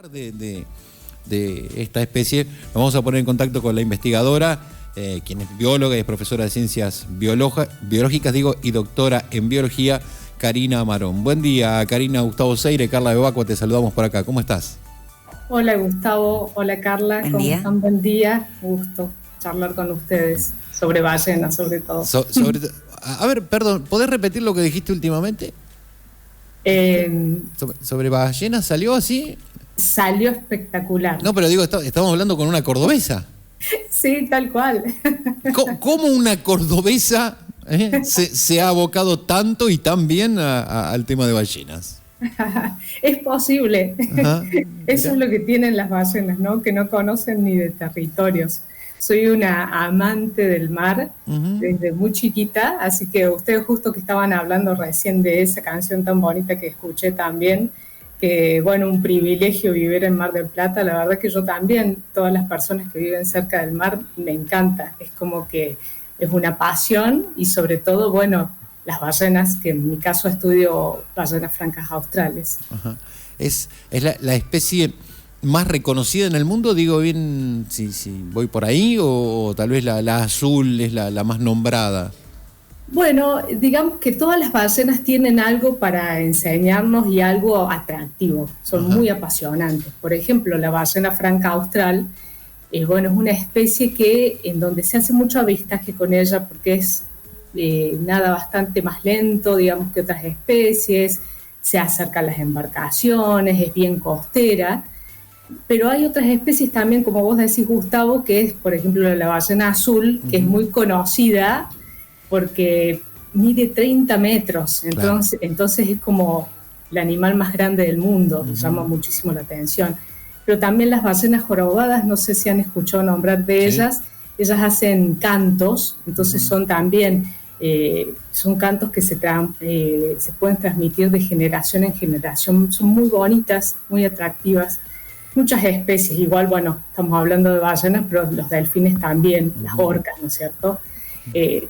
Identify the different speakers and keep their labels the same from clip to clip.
Speaker 1: de esta especie. Nos vamos a poner en contacto con la investigadora, quien es bióloga y es profesora de ciencias biológicas, y doctora en biología, Karina Amarón. Buen día, Karina. Gustavo Seire, Carla Bebacua, te saludamos por acá. ¿Cómo estás?
Speaker 2: Hola Gustavo, hola Carla,
Speaker 3: Buen
Speaker 2: ¿cómo
Speaker 3: día.
Speaker 2: están? Buen día, gusto charlar con ustedes sobre ballenas sobre todo.
Speaker 1: A ver, perdón, ¿podés repetir lo que dijiste últimamente? ¿Sobre ballenas salió así?
Speaker 2: Salió espectacular.
Speaker 1: No, pero digo, estamos hablando con una cordobesa.
Speaker 2: Sí, tal cual.
Speaker 1: ¿Cómo una cordobesa se ha abocado tanto y tan bien al tema de ballenas?
Speaker 2: Es posible.
Speaker 1: Ajá,
Speaker 2: Eso es lo que tienen las ballenas, ¿no? Que no conocen ni de territorios. Soy una amante del mar desde muy chiquita, así que ustedes justo que estaban hablando recién de esa canción tan bonita que escuché también, que bueno, un privilegio vivir en Mar del Plata. La verdad que yo también, todas las personas que viven cerca del mar, me encanta. Es como que es una pasión y sobre todo, bueno, las ballenas, que en mi caso estudio ballenas francas australes.
Speaker 1: Ajá. Es la especie más reconocida en el mundo, digo bien, si voy por ahí, o tal vez la azul es la más nombrada.
Speaker 2: Bueno, digamos que todas las ballenas tienen algo para enseñarnos y algo atractivo, son muy apasionantes. Por ejemplo, la ballena franca austral, bueno, es una especie que en donde se hace mucho avistaje con ella porque es nada bastante más lento, digamos, que otras especies, se acerca a las embarcaciones, es bien costera. Pero hay otras especies también, como vos decís, Gustavo, que es, por ejemplo, la ballena azul, que es muy conocida porque mide 30 metros, entonces es como el animal más grande del mundo, llama muchísimo la atención. Pero también las ballenas jorobadas, no sé si han escuchado nombrar de ellas hacen cantos, entonces son también, son cantos que se pueden transmitir de generación en generación, son muy bonitas, muy atractivas. Muchas especies, igual, bueno, estamos hablando de ballenas, pero los delfines también, las orcas, ¿no es cierto?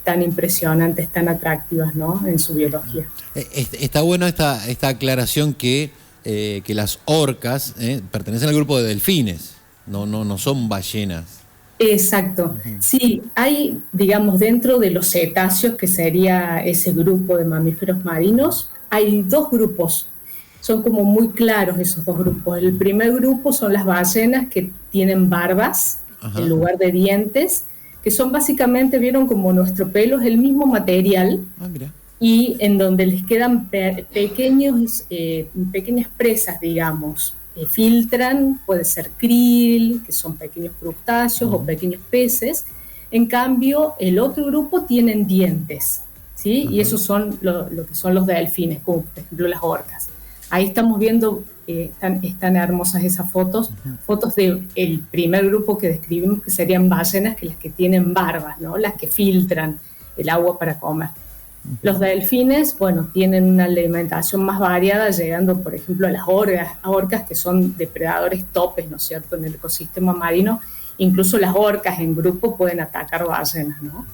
Speaker 2: Tan impresionantes, tan atractivas, ¿no? En su biología.
Speaker 1: Está bueno esta aclaración que las orcas pertenecen al grupo de delfines, no son ballenas.
Speaker 2: Exacto. Sí, hay, digamos, dentro de los cetáceos, que sería ese grupo de mamíferos marinos, hay dos grupos. Son como muy claros esos dos grupos. El primer grupo son las ballenas que tienen barbas en lugar de dientes, que son básicamente, vieron como nuestro pelo, es el mismo material, y en donde les quedan pequeñas presas, digamos. Filtran, puede ser krill, que son pequeños crustáceos o pequeños peces. En cambio, el otro grupo tienen dientes, ¿sí? Y esos son lo que son los delfines, como por ejemplo las orcas. Ahí estamos viendo, están hermosas esas fotos del primer grupo que describimos, que serían ballenas, que las que tienen barbas, ¿no? Las que filtran el agua para comer. Los delfines, bueno, tienen una alimentación más variada, llegando, por ejemplo, a las orcas, que son depredadores topes, ¿no es cierto?, en el ecosistema marino. Incluso las orcas en grupo pueden atacar ballenas, ¿no?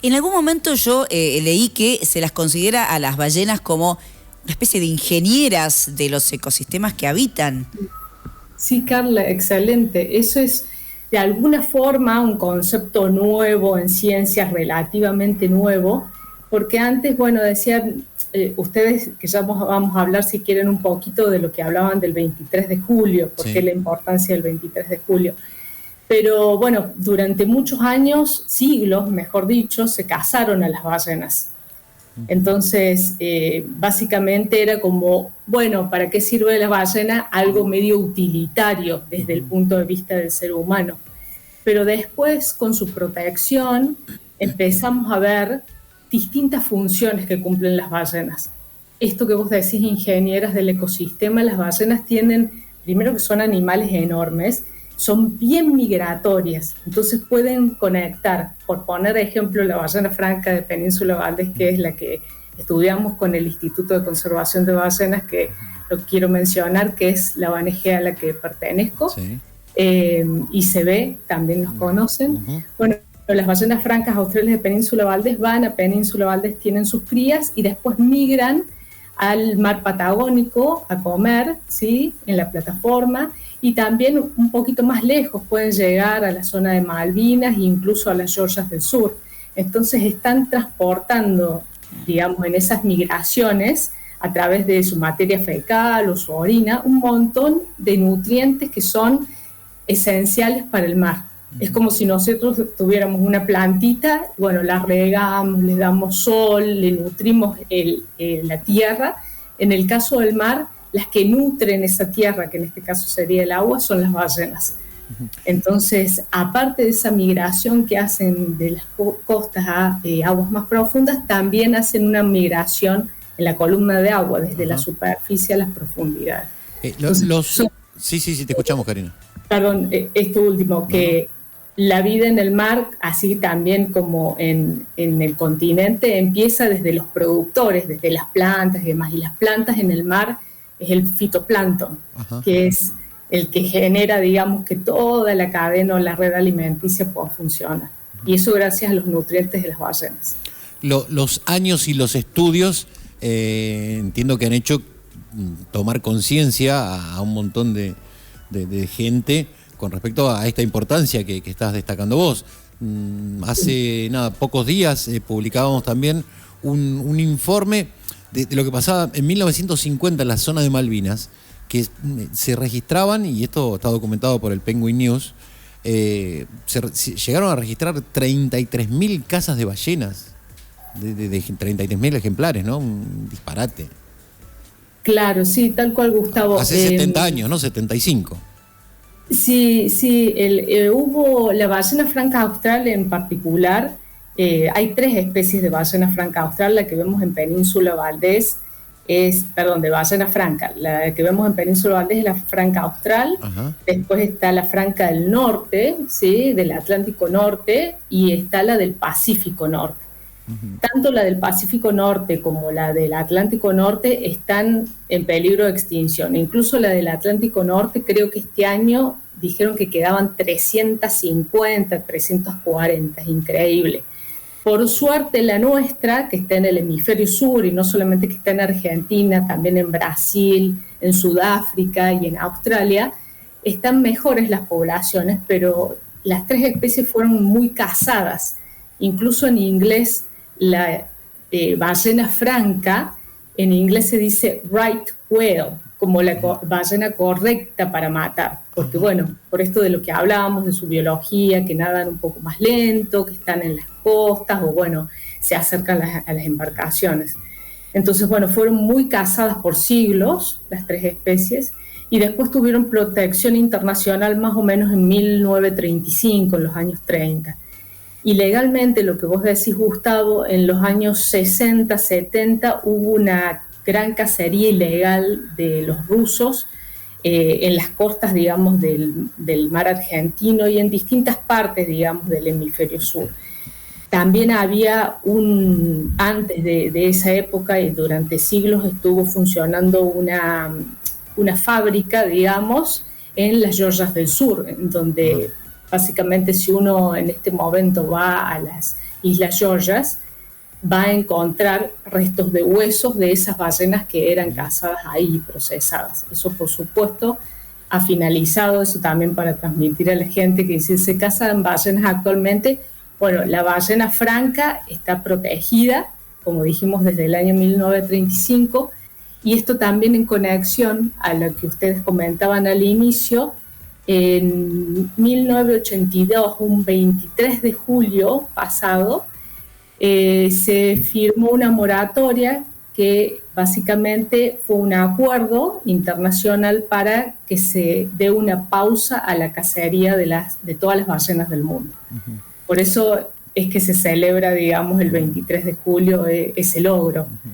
Speaker 3: En algún momento yo leí que se las considera a las ballenas como una especie de ingenieras de los ecosistemas que habitan.
Speaker 2: Sí, Carla, excelente. Eso es de alguna forma un concepto nuevo en ciencias, relativamente nuevo, porque antes, bueno, decían ustedes, que ya vamos a hablar si quieren un poquito de lo que hablaban del 23 de julio, por qué la importancia del 23 de julio. Pero bueno, durante muchos años, siglos, mejor dicho, se cazaron a las ballenas. Entonces, básicamente era como, bueno, ¿para qué sirve la ballena? Algo medio utilitario desde el punto de vista del ser humano. Pero después, con su protección, empezamos a ver distintas funciones que cumplen las ballenas. Esto que vos decís, ingenieras del ecosistema, las ballenas tienen, primero que son animales enormes, son bien migratorias, entonces pueden conectar, por poner ejemplo, la ballena franca de Península Valdés, que es la que estudiamos con el Instituto de Conservación de Ballenas, que lo quiero mencionar, que es la ONG a la que pertenezco, ICB, también nos conocen. Bueno, las ballenas francas australes de Península Valdés van a Península Valdés, tienen sus crías y después migran al mar Patagónico a comer, ¿sí? En la plataforma, y también un poquito más lejos pueden llegar a la zona de Malvinas e incluso a las Georgias del Sur. Entonces están transportando, digamos, en esas migraciones, a través de su materia fecal o su orina, un montón de nutrientes que son esenciales para el mar. Es como si nosotros tuviéramos una plantita, bueno, la regamos, le damos sol, le nutrimos la tierra. En el caso del mar, las que nutren esa tierra, que en este caso sería el agua, son las ballenas. Entonces, aparte de esa migración que hacen de las costas a aguas más profundas, también hacen una migración en la columna de agua, desde la superficie a las profundidades.
Speaker 1: Sí, te escuchamos, Karina.
Speaker 2: Perdón, esto último, que la vida en el mar, así también como en el continente, empieza desde los productores, desde las plantas y demás. Y las plantas en el mar es el fitoplancton, que es el que genera, digamos, que toda la cadena o la red alimenticia pueda funcionar. Y eso gracias a los nutrientes de las ballenas.
Speaker 1: Los años y los estudios, entiendo que han hecho tomar conciencia a un montón de gente con respecto a esta importancia que estás destacando vos. Hace pocos días publicábamos también un informe de lo que pasaba en 1950 en la zona de Malvinas, que se registraban, y esto está documentado por el Penguin News, llegaron a registrar 33.000 casas de ballenas, de 33.000 ejemplares, ¿no? Un disparate.
Speaker 2: Claro, sí, tal cual, Gustavo.
Speaker 1: Hace 70 años, ¿no? 75.
Speaker 2: Sí, hubo la ballena franca austral en particular. Hay 3 especies de ballena franca austral. La que vemos en Península Valdés de ballena franca. La que vemos en Península Valdés es la franca austral. Ajá. Después está la franca del norte, ¿sí? Del Atlántico Norte, y está la del Pacífico Norte. Tanto la del Pacífico Norte como la del Atlántico Norte están en peligro de extinción. Incluso la del Atlántico Norte, creo que este año dijeron que quedaban 350, 340, es increíble. Por suerte la nuestra, que está en el hemisferio sur, y no solamente que está en Argentina, también en Brasil, en Sudáfrica y en Australia, están mejores las poblaciones, pero las 3 especies fueron muy cazadas. Incluso en inglés, la ballena franca, en inglés se dice right whale, como la ballena correcta para matar, porque bueno, por esto de lo que hablábamos de su biología, que nadan un poco más lento, que están en las costas, o bueno, se acercan a las embarcaciones. Entonces, bueno, fueron muy cazadas por siglos, las 3 especies, y después tuvieron protección internacional más o menos en 1935, en los años 30. Y legalmente, lo que vos decís, Gustavo, en los años 60, 70 hubo una gran cacería ilegal de los rusos en las costas, digamos, del mar argentino y en distintas partes, digamos, del hemisferio sur. También había antes de esa época y durante siglos estuvo funcionando una fábrica, digamos, en las Georgias del Sur, en donde básicamente si uno en este momento va a las Islas Georgias, va a encontrar restos de huesos de esas ballenas que eran cazadas ahí y procesadas. Eso, por supuesto, ha finalizado, eso también para transmitir a la gente que si se cazan ballenas actualmente, bueno, la ballena franca está protegida, como dijimos, desde el año 1935, y esto también en conexión a lo que ustedes comentaban al inicio. En 1982, un 23 de julio pasado, se firmó una moratoria que básicamente fue un acuerdo internacional para que se dé una pausa a la cacería de todas las ballenas del mundo. Uh-huh. Por eso es que se celebra, digamos, el 23 de julio ese logro. Uh-huh.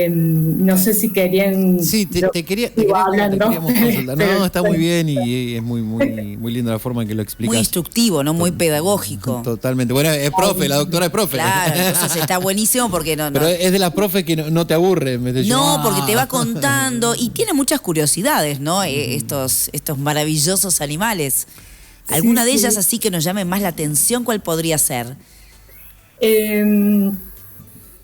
Speaker 2: No sé si querían...
Speaker 1: Sí, te queríamos consultar. No, está muy bien y es muy linda la forma en que lo explicas.
Speaker 3: Muy instructivo, ¿no? Muy pedagógico.
Speaker 1: Totalmente. Bueno, es profe, la doctora es profe.
Speaker 3: Claro, entonces está buenísimo porque no...
Speaker 1: Pero es de las profes que no te aburre.
Speaker 3: No, porque te va contando y tiene muchas curiosidades, ¿no? Estos maravillosos animales. ¿Alguna de ellas así que nos llame más la atención? ¿Cuál podría ser?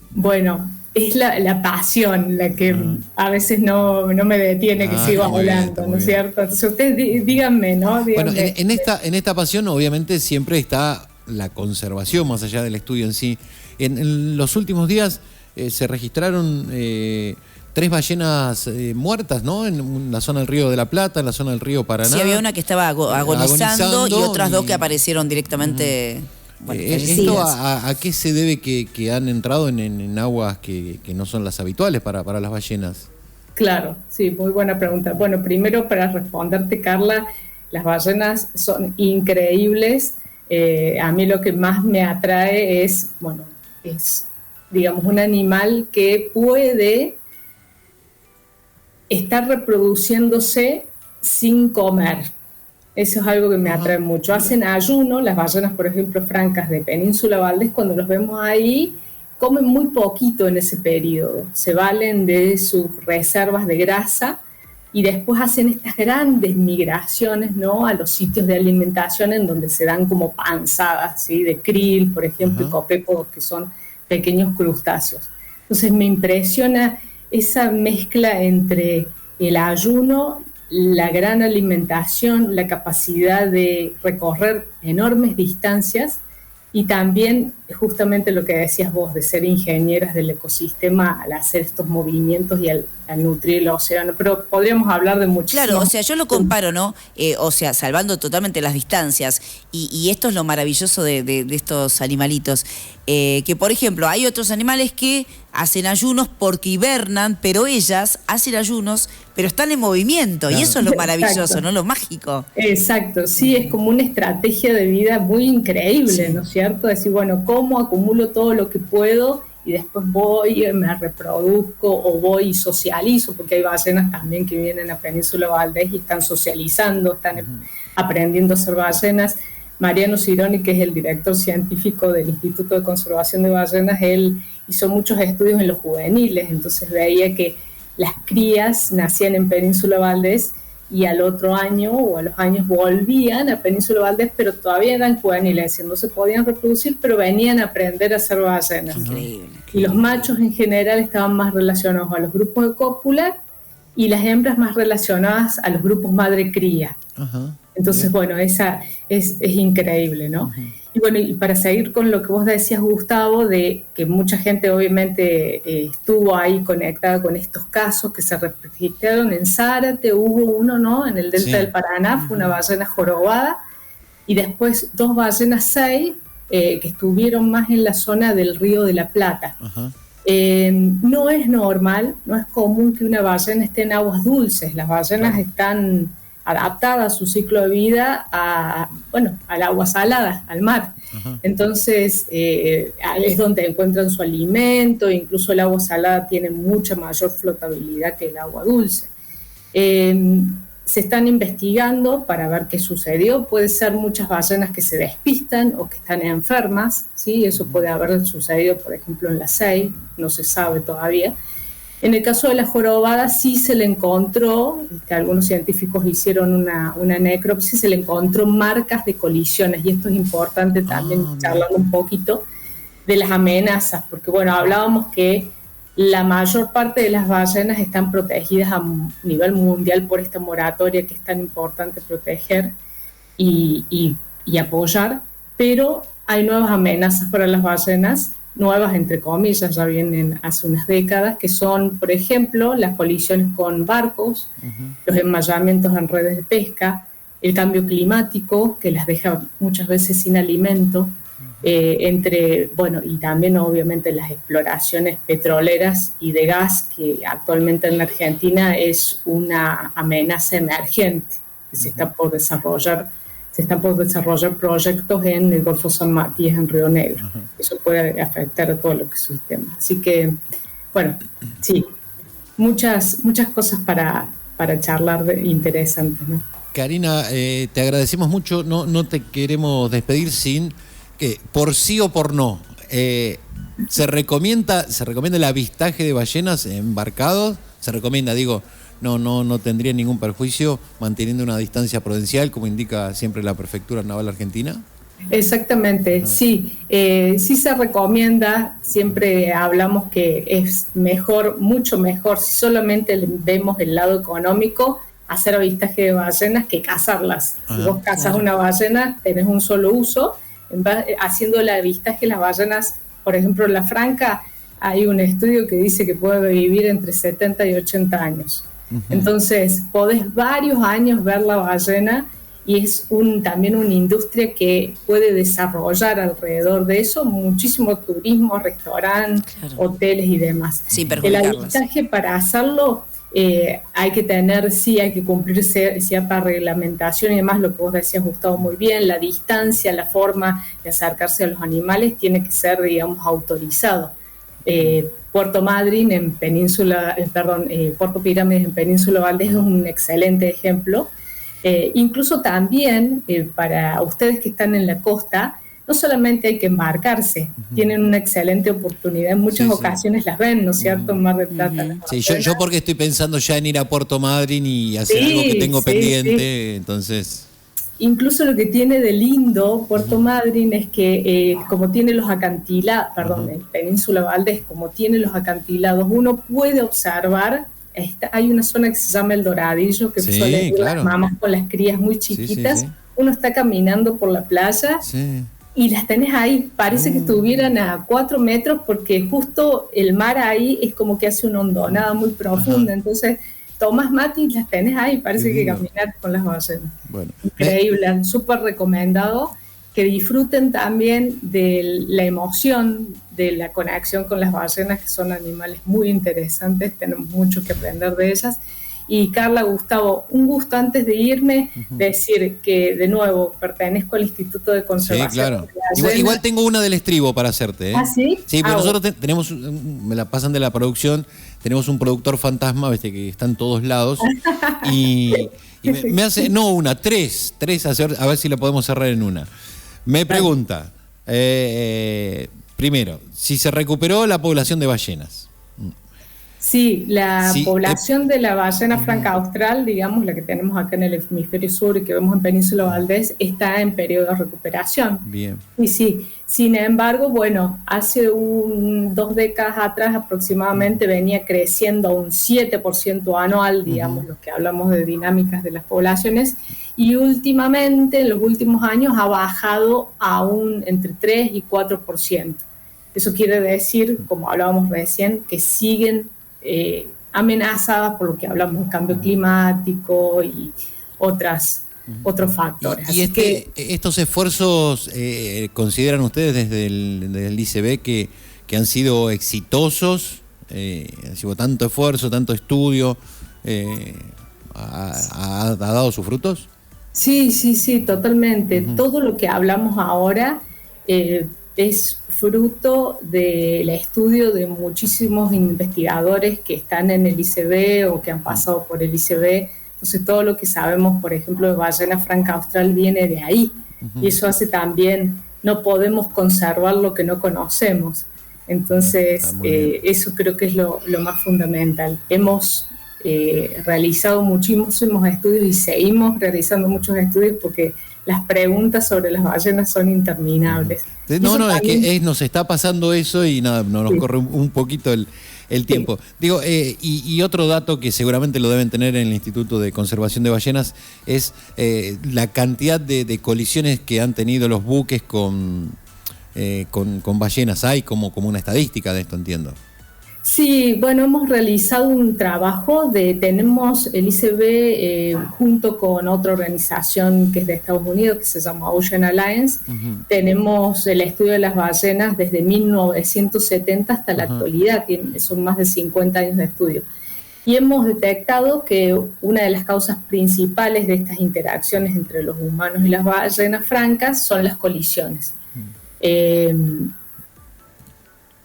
Speaker 2: Bueno... es la pasión la que a veces no me detiene, que sigo hablando, ¿no es cierto? Entonces ustedes díganme, ¿no?
Speaker 1: Bueno,
Speaker 2: Díganme.
Speaker 1: en esta pasión obviamente siempre está la conservación más allá del estudio en sí. En los últimos días se registraron 3 ballenas muertas, ¿no? En la zona del Río de la Plata, en la zona del río Paraná.
Speaker 3: Sí, había una que estaba agonizando y otras 2 que aparecieron directamente. Bueno,
Speaker 1: ¿Esto a qué se debe que han entrado en aguas que no son las habituales para las ballenas?
Speaker 2: Claro, sí, muy buena pregunta. Bueno, primero para responderte, Carla, las ballenas son increíbles. A mí lo que más me atrae es, digamos, un animal que puede estar reproduciéndose sin comer. Eso es algo que me atrae mucho. Hacen ayuno, las ballenas, por ejemplo, francas de Península Valdés, cuando los vemos ahí, comen muy poquito en ese periodo. Se valen de sus reservas de grasa y después hacen estas grandes migraciones, ¿no?, a los sitios de alimentación en donde se dan como panzadas, ¿sí?, de krill, por ejemplo, y copépogos, que son pequeños crustáceos. Entonces me impresiona esa mezcla entre el ayuno, la gran alimentación, la capacidad de recorrer enormes distancias y también justamente lo que decías vos, de ser ingenieras del ecosistema al hacer estos movimientos y al nutrir el océano. Pero podríamos hablar de muchísimo.
Speaker 3: Claro, o sea, yo lo comparo, ¿no? O sea, salvando totalmente las distancias. Y esto es lo maravilloso de estos animalitos. Que, por ejemplo, hay otros animales que hacen ayunos porque hibernan, pero ellas hacen ayunos, pero están en movimiento. Claro. Y eso es lo maravilloso, exacto, ¿no? Lo mágico.
Speaker 2: Exacto, sí, es como una estrategia de vida muy increíble, sí, ¿no es cierto? Decir, bueno, ¿cómo acumulo todo lo que puedo y después voy y me reproduzco o voy y socializo? Porque hay ballenas también que vienen a Península Valdés y están socializando, están aprendiendo a ser ballenas. Mariano Cironi, que es el director científico del Instituto de Conservación de Ballenas, él hizo muchos estudios en los juveniles, entonces veía que las crías nacían en Península Valdés y al otro año o a los años volvían a Península Valdés, pero todavía eran juveniles, es decir, no se podían reproducir, pero venían a aprender a ser ballenas.
Speaker 3: Increíble.
Speaker 2: Y los machos en general estaban más relacionados a los grupos de cópula y las hembras más relacionadas a los grupos madre-cría. Entonces, bueno, esa es increíble, ¿no? Y bueno, y para seguir con lo que vos decías, Gustavo, de que mucha gente obviamente estuvo ahí conectada con estos casos que se registraron en Zárate, hubo uno, ¿no?, en el delta del Paraná, fue una ballena jorobada, y después 2 ballenas 6 que estuvieron más en la zona del Río de la Plata. No es normal, no es común que una ballena esté en aguas dulces. Las ballenas están adaptadas a su ciclo de vida al agua salada, al mar. Entonces es donde encuentran su alimento, incluso el agua salada tiene mucha mayor flotabilidad que el agua dulce. Se están investigando para ver qué sucedió. Puede ser muchas ballenas que se despistan o que están enfermas, ¿sí? Eso puede haber sucedido, por ejemplo, en la 6, no se sabe todavía. En el caso de la jorobada sí se le encontró, algunos científicos hicieron una necropsia, se le encontró marcas de colisiones, y esto es importante también, charlando un poquito de las amenazas, porque bueno, hablábamos que la mayor parte de las ballenas están protegidas a nivel mundial por esta moratoria que es tan importante proteger y apoyar, pero hay nuevas amenazas para las ballenas, nuevas entre comillas, ya vienen hace unas décadas, que son, por ejemplo, las colisiones con barcos, los enmayamientos en redes de pesca, el cambio climático, que las deja muchas veces sin alimento, y también obviamente las exploraciones petroleras y de gas, que actualmente en Argentina es una amenaza emergente, que se están por desarrollar proyectos en el Golfo San Matías, en Río Negro. Eso puede afectar a todo el ecosistema. Así que, bueno, sí, muchas cosas para charlar interesantes, ¿no?
Speaker 1: Karina, te agradecemos mucho. No te queremos despedir sin que, por sí o por no, se recomienda el avistaje de ballenas embarcados. Se recomienda, digo, no tendría ningún perjuicio manteniendo una distancia prudencial, como indica siempre la Prefectura Naval Argentina.
Speaker 2: Exactamente, sí. Sí se recomienda, siempre hablamos que es mejor, mucho mejor, si solamente vemos el lado económico, hacer avistaje de ballenas que cazarlas. Si vos cazas una ballena, tenés un solo uso. Haciendo el avistaje de las ballenas, por ejemplo, en la Franca, hay un estudio que dice que puede vivir entre 70 y 80 años. Entonces, podés varios años ver la ballena y es también una industria que puede desarrollar alrededor de eso muchísimo turismo, restaurantes, hoteles y demás.
Speaker 3: Sí,
Speaker 2: el avistaje para hacerlo hay que tener, sí, hay que cumplir cierta reglamentación y demás, lo que vos decías, Gustavo, muy bien, la distancia, la forma de acercarse a los animales tiene que ser, digamos, autorizado. Puerto Madryn en Península, Puerto Pirámides en Península Valdés es un excelente ejemplo. Incluso también para ustedes que están en la costa, no solamente hay que embarcarse, tienen una excelente oportunidad, en muchas ocasiones las ven, ¿no es cierto?, en Mar del Plata.
Speaker 1: Sí, yo porque estoy pensando ya en ir a Puerto Madryn y hacer algo que tengo pendiente, entonces...
Speaker 2: Incluso lo que tiene de lindo Puerto Madryn es que como tiene los acantilados, en Península Valdés, como tiene los acantilados, uno puede observar, hay una zona que se llama El Doradillo, que suele ir las mamás con las crías muy chiquitas, uno está caminando por la playa y las tenés ahí, parece que estuvieran a 4 metros porque justo el mar ahí es como que hace una hondonada muy profunda, entonces... Tomás mate y las tenés ahí, parece que caminar con las ballenas. Bueno. Increíble, súper recomendado. Que disfruten también de la emoción, de la conexión con las ballenas, que son animales muy interesantes, tenemos mucho que aprender de ellas. Y Carla, Gustavo, un gusto antes de irme, decir que de nuevo pertenezco al Instituto de Conservación.
Speaker 1: Sí, claro. Igual tengo una del estribo para hacerte.
Speaker 2: ¿Ah, sí?
Speaker 1: Sí, pero nosotros tenemos, me la pasan de la producción, tenemos un productor fantasma, ¿viste? Que está en todos lados. y me hace, tres, a ver si la podemos cerrar en una. Me pregunta, primero, si se recuperó la población de ballenas.
Speaker 2: Sí, la población de la ballena franca austral, digamos, la que tenemos acá en el hemisferio sur y que vemos en Península Valdés, está en periodo de recuperación.
Speaker 1: Bien.
Speaker 2: Y sí, sin embargo, bueno, hace 2 décadas atrás aproximadamente venía creciendo a un 7% anual, digamos, lo que hablamos de dinámicas de las poblaciones, y últimamente, en los últimos años, ha bajado a entre 3 y 4%. Eso quiere decir, como hablábamos recién, que siguen amenazadas por lo que hablamos, cambio climático y otros factores.
Speaker 1: ¿Y estos esfuerzos consideran ustedes desde el ICB que han sido exitosos? Ha sido tanto esfuerzo, tanto estudio, ¿ha dado sus frutos?
Speaker 2: Sí, totalmente. Todo lo que hablamos ahora es fruto del estudio de muchísimos investigadores que están en el ICB o que han pasado por el ICB. Entonces todo lo que sabemos, por ejemplo, de ballena franca austral viene de ahí. Y eso hace también, no podemos conservar lo que no conocemos. Entonces eso creo que es lo más fundamental. Hemos realizado muchísimos estudios y seguimos realizando muchos estudios porque las preguntas sobre las ballenas son interminables.
Speaker 1: Es que nos está pasando eso y nada, nos corre un poquito el tiempo. Digo, y otro dato que seguramente lo deben tener en el Instituto de Conservación de Ballenas es la cantidad de colisiones que han tenido los buques con ballenas. Hay como una estadística de esto, entiendo.
Speaker 2: Sí, bueno, hemos realizado un trabajo tenemos el ICB junto con otra organización que es de Estados Unidos, que se llama Ocean Alliance. Tenemos el estudio de las ballenas desde 1970 hasta la actualidad, son más de 50 años de estudio. Y hemos detectado que una de las causas principales de estas interacciones entre los humanos y las ballenas francas son las colisiones.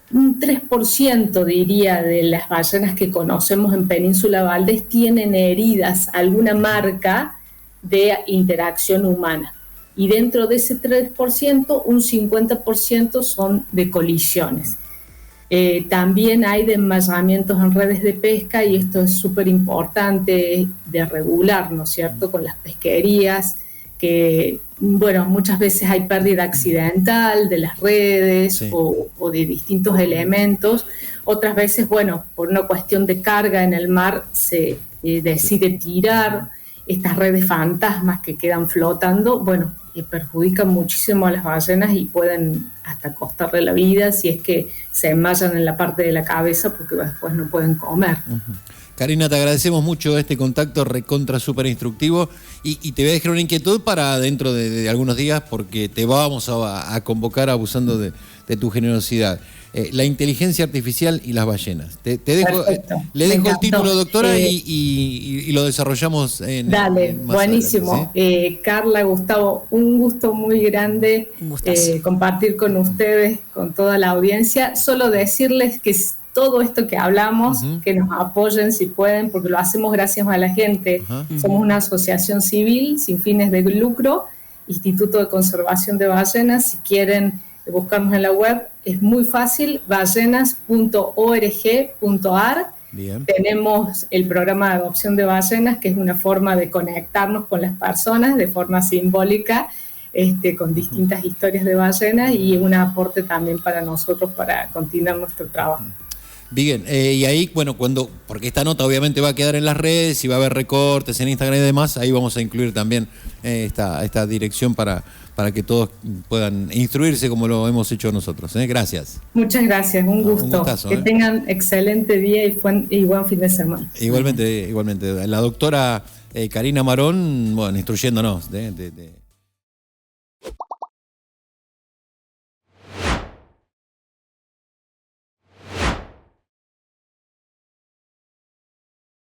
Speaker 2: Un 3% diría de las ballenas que conocemos en Península Valdés tienen heridas, alguna marca de interacción humana. Y dentro de ese 3%, un 50% son de colisiones. También hay desmayamientos en redes de pesca y esto es súper importante de regular, ¿no es cierto?, con las pesquerías, que, bueno, muchas veces hay pérdida accidental de las redes
Speaker 1: Sí.
Speaker 2: o de distintos elementos. Otras veces, bueno, por una cuestión de carga en el mar se decide tirar estas redes fantasmas que quedan flotando, bueno, perjudican muchísimo a las ballenas y pueden hasta costarle la vida si es que se enmayan en la parte de la cabeza porque después no pueden comer.
Speaker 1: Karina, te agradecemos mucho este contacto recontra súper instructivo y te voy a dejar una inquietud para dentro de algunos días porque te vamos a convocar abusando de tu generosidad. La inteligencia artificial y las ballenas. Te dejo, le dejo el título, doctora, y lo desarrollamos
Speaker 2: Dale,
Speaker 1: en más
Speaker 2: buenísimo.
Speaker 1: adelante, ¿sí?
Speaker 2: Carla, Gustavo, un gusto muy grande compartir con ustedes, con toda la audiencia. Solo decirles que todo esto que hablamos, que nos apoyen si pueden, porque lo hacemos gracias a la gente. Somos una asociación civil sin fines de lucro, Instituto de Conservación de Ballenas. Si quieren buscarnos en la web, es muy fácil, ballenas.org.ar.
Speaker 1: Bien.
Speaker 2: Tenemos el programa de adopción de ballenas, que es una forma de conectarnos con las personas de forma simbólica, con distintas historias de ballenas y un aporte también para nosotros para continuar nuestro trabajo.
Speaker 1: Bien, y ahí, bueno, porque esta nota obviamente va a quedar en las redes y va a haber recortes en Instagram y demás, ahí vamos a incluir también esta dirección para que todos puedan instruirse como lo hemos hecho nosotros. Gracias.
Speaker 2: Muchas gracias, un gusto.
Speaker 1: Un gustazo,
Speaker 2: que tengan excelente día y buen fin de semana.
Speaker 1: Igualmente. La doctora Karina Marón, bueno, instruyéndonos de